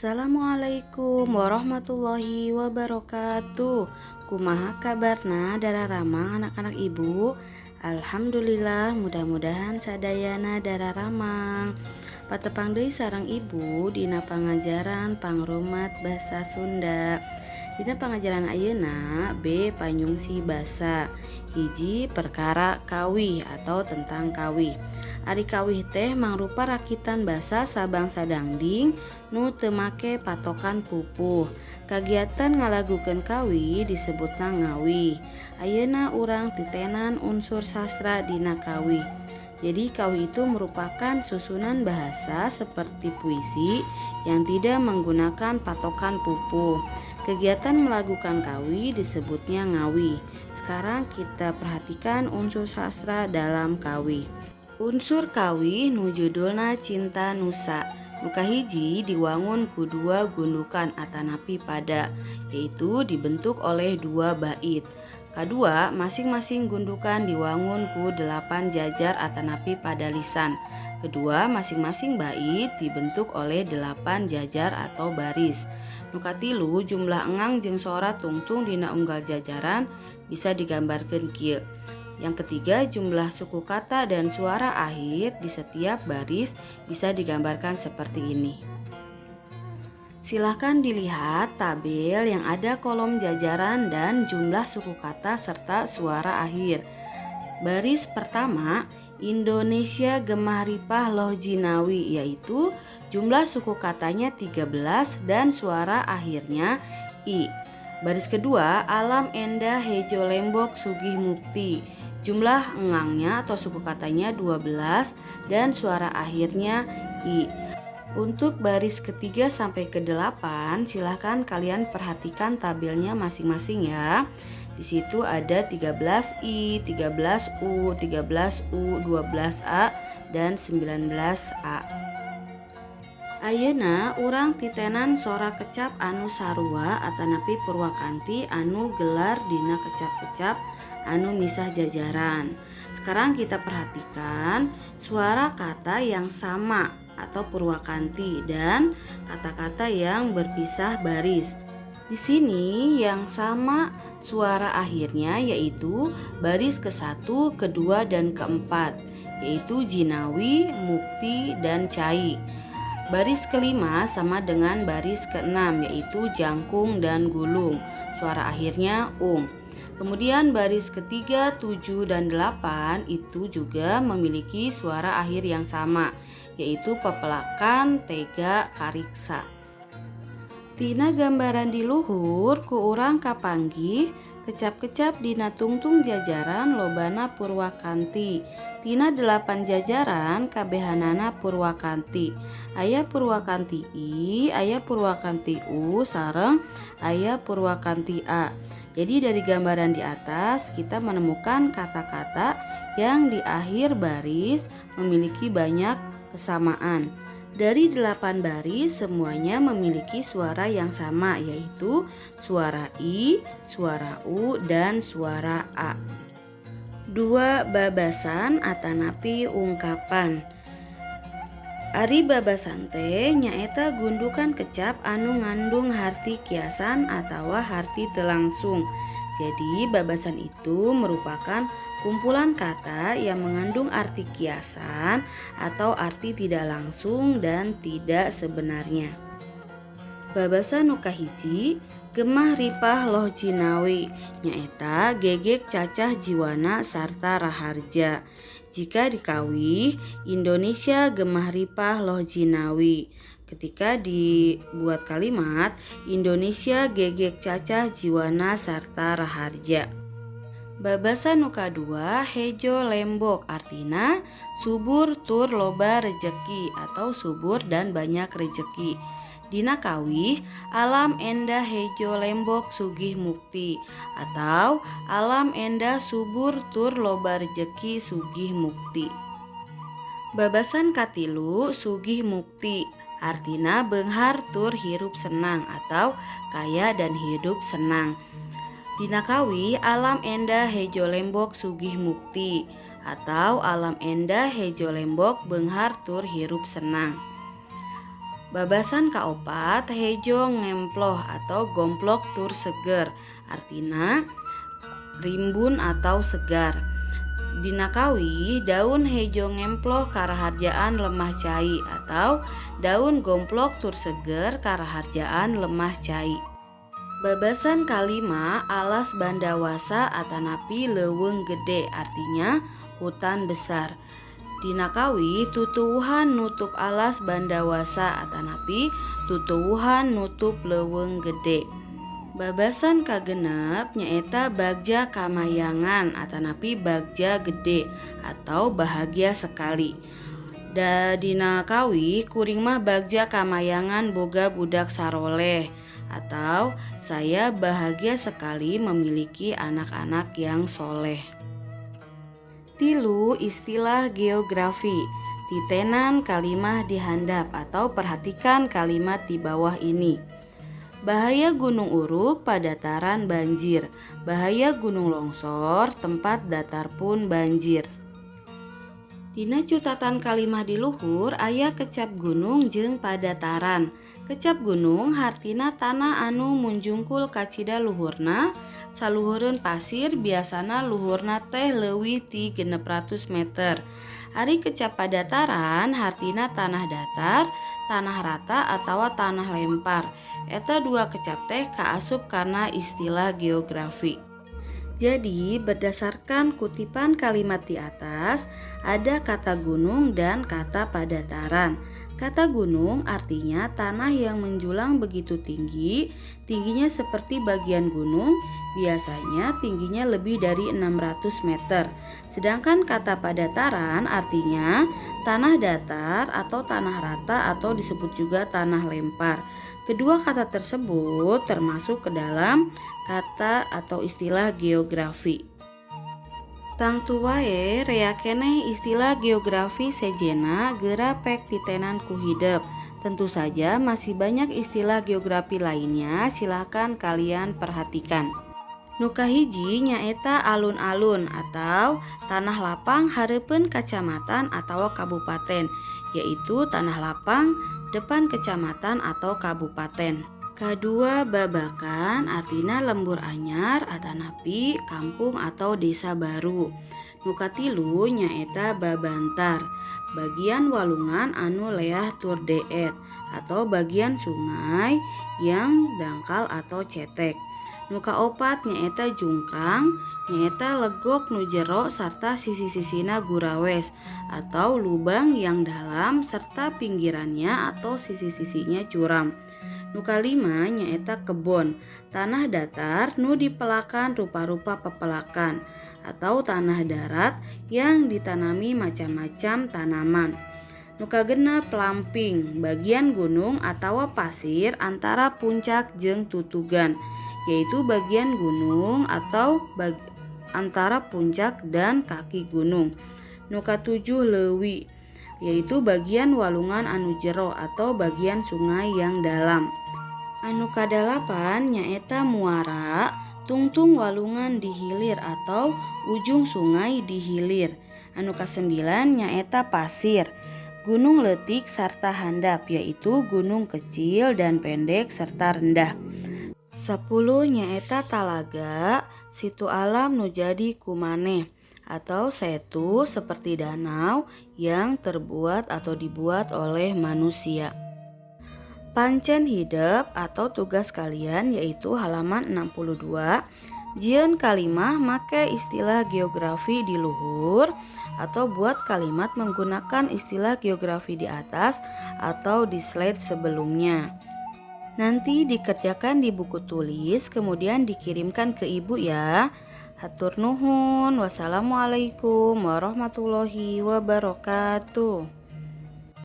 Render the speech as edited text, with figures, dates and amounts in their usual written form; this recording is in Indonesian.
Assalamualaikum warahmatullahi wabarakatuh. Kumaha kabarna Dararamang anak-anak ibu? Alhamdulillah, mudah-mudahan sadayana Dararamang patepang deui sareng ibu dina pangajaran pangrumat basa Sunda. Dina pangajaran ayeuna B panyungsi basa. Hiji perkara kawih atau tentang kawih. Ari kawih teh mangrupa rakitan basa sabangsa dangding nu teu make patokan pupuh. Kagiatan ngalagukeun kawih disebutna ngawih. Ayeuna urang titenan unsur sastra dina kawih. Jadi kawih itu merupakan susunan bahasa seperti puisi yang tidak menggunakan patokan pupuh. Kegiatan melakukan kawih disebutnya ngawih. Sekarang kita perhatikan unsur sastra dalam kawih. Unsur kawih nu judulna Cinta Nusa. Nu kahiji diwangun ku dua gundukan atanapi pada, yaitu dibentuk oleh dua bait. Kedua, masing-masing gundukan diwangun ku 8 jajar atanapi pada lisan. Kedua, masing-masing bait dibentuk oleh 8 jajar atau baris. Nu katilu, jumlah engang jeung sora tungtung dina unggal jajaran bisa digambarkeun kieu. Yang ketiga, jumlah suku kata dan suara akhir di setiap baris bisa digambarkan seperti ini. Silahkan dilihat tabel yang ada kolom jajaran dan jumlah suku kata serta suara akhir. Baris pertama, Indonesia Gemah Ripah Loh Jinawi, yaitu jumlah suku katanya 13 dan suara akhirnya I. Baris kedua, Alam Endah Hejo Lembok Sugih Mukti. Jumlah engangnya atau suku katanya 12 dan suara akhirnya I. Untuk baris ketiga sampai ke 8, silahkan kalian perhatikan tabelnya masing-masing ya. Di situ ada 13I, 13U, 13U, 12A, dan 19A. Ayeuna urang titenan sora kecap anu sarua atanapi purwakanti anu gelar dina kecap-kecap anu misah jajaran. Sekarang kita perhatikan suara kata yang sama atau purwakanti dan kata-kata yang berpisah baris. Di sini yang sama suara akhirnya yaitu baris ke-1, ke-2, dan ke-4, yaitu Jinawi, Mukti, dan Cai. Baris kelima sama dengan baris ke-6 yaitu Jangkung dan Gulung. Suara akhirnya ung. Kemudian baris ketiga, 7, dan 8 itu juga memiliki suara akhir yang sama yaitu Pepelakan, Tega, Kariksa. Tina gambaran di luhur ku urang kapanggih kecap-kecap dina tungtung jajaran lobana purwakanti. Tina 8 jajaran kabehanana purwakanti. Aya purwakanti I, aya purwakanti U, sareng aya purwakanti A. Jadi dari gambaran di atas kita menemukan kata-kata yang di akhir baris memiliki banyak kesamaan. Dari 8 baris semuanya memiliki suara yang sama yaitu suara I, suara U, dan suara A. 2 babasan atanapi ungkapan. Ari babasan teh nyaeta gundukan kecap anu ngandung harti kiasan atawa harti teu langsung. Jadi babasan itu merupakan kumpulan kata yang mengandung arti kiasan atau arti tidak langsung dan tidak sebenarnya. Babasan nu kahiji, Gemah Ripah Loh Jinawi, nyaeta gegek cacah jiwana sarta raharja. Jika dikawih, Indonesia Gemah Ripah Loh Jinawi. Ketika dibuat kalimat, Indonesia gegek cacah jiwana sarta raharja. Babasan nu kadua, Hejo Lembok, artina subur tur loba rejeki atau subur dan banyak rejeki. Dina kawih, Alam Endah Hejo Lembok Sugih Mukti atau alam endah subur tur loba rejeki sugih mukti. Babasan katilu, Sugih Mukti, artina beunghar tur hirup senang atau kaya dan hidup senang. Dina kawih, Alam Endah Hejo Lembok Sugih Mukti atau alam endah hejo lembok beunghar tur hirup senang. Babasan kaopat hejo ngemploh atau gomplok tur seger, artina rimbun atau segar. Dina kawi daun hejo ngemploh karaharjaan lemah cai atau daun gomplok tur seger karaharjaan lemah cai. Babasan kalima alas bandawasa atanapi leuweung gede, artinya hutan besar. Dina kawi tutuwuhan nutup alas bandawasa atanapi tutuwuhan nutup leuweung gede. Babasan kagenep nyaeta bagja kamayangan atanapi bagja gede atau bahagia sekali. Dina kawi kuring mah bagja kamayangan boga budak saroleh atau saya bahagia sekali memiliki anak-anak yang soleh. 3. Istilah geografi. Titenan kalimah di handap atau perhatikan kalimat di bawah ini. Bahaya gunung uruk pada dataran banjir. Bahaya gunung longsor tempat datar pun banjir. Dina catatan kalimah di luhur aya kecap gunung jeung padataran. Kecap gunung hartina tanah anu munjungkul kacida luhurna, saluhureun pasir biasana luhurna teh leuwih ti 600 meter. Ari kecap padataran hartina tanah datar, tanah rata atawa tanah lempar. Eta dua kecap teh kaasup karena istilah geografi. Jadi berdasarkan kutipan kalimat di atas ada kata gunung dan kata padataran. Kata gunung artinya tanah yang menjulang begitu tinggi, tingginya seperti bagian gunung, biasanya tingginya lebih dari 600 meter. Sedangkan kata padataran artinya tanah datar atau tanah rata atau disebut juga tanah lempar. Kedua kata tersebut termasuk ke dalam kata atau istilah geografi. Tangtu wae rea keneh istilah geografi sejena geura pek titenan ku hidep. Tentu saja masih banyak istilah geografi lainnya, silakan kalian perhatikan. Nu kahiji nyaeta alun-alun atau tanah lapang hareupeun kacamatan atau kabupaten, yaitu tanah lapang depan kecamatan atau kabupaten. Kadua babakan artina lembur anyar atanapi kampung atau desa baru. Nu katilu nyaeta babantar, bagian walungan anu leah tur deet atau bagian sungai yang dangkal atau cetek. Nu kaopat nyaeta jungkrang, nyaeta legok nu jero sarta sisi-sisina gurawes atau lubang yang dalam serta pinggirannya atau sisi-sisinya curam. Nu kalima nyaeta kebon, tanah datar nu dipelakan rupa-rupa pepelakan atau tanah darat yang ditanami macam-macam tanaman. Nu kagenep pelamping, bagian gunung atau pasir antara puncak jeung tutugan, yaitu bagian gunung atau antara puncak dan kaki gunung. Nu katujuh leuwi, yaitu bagian walungan anu jero atau bagian sungai yang dalam. Anu kadalapan nyaeta muara, tungtung walungan di hilir atau ujung sungai di hilir. Anu kasembilan nyaeta pasir, gunung leutik sarta handap, yaitu gunung kecil dan pendek serta rendah. 10 nyaeta talaga, situ alam nu jadi kumaneh atau setu seperti danau yang terbuat atau dibuat oleh manusia. Pancen hidep atau tugas kalian yaitu halaman 62. Jieun kalimah make istilah geografi di luhur atau buat kalimat menggunakan istilah geografi di atas atau di slide sebelumnya. Nanti dikerjakan di buku tulis kemudian dikirimkan ke ibu ya. Hatur nuhun. Wassalamualaikum warahmatullahi wabarakatuh.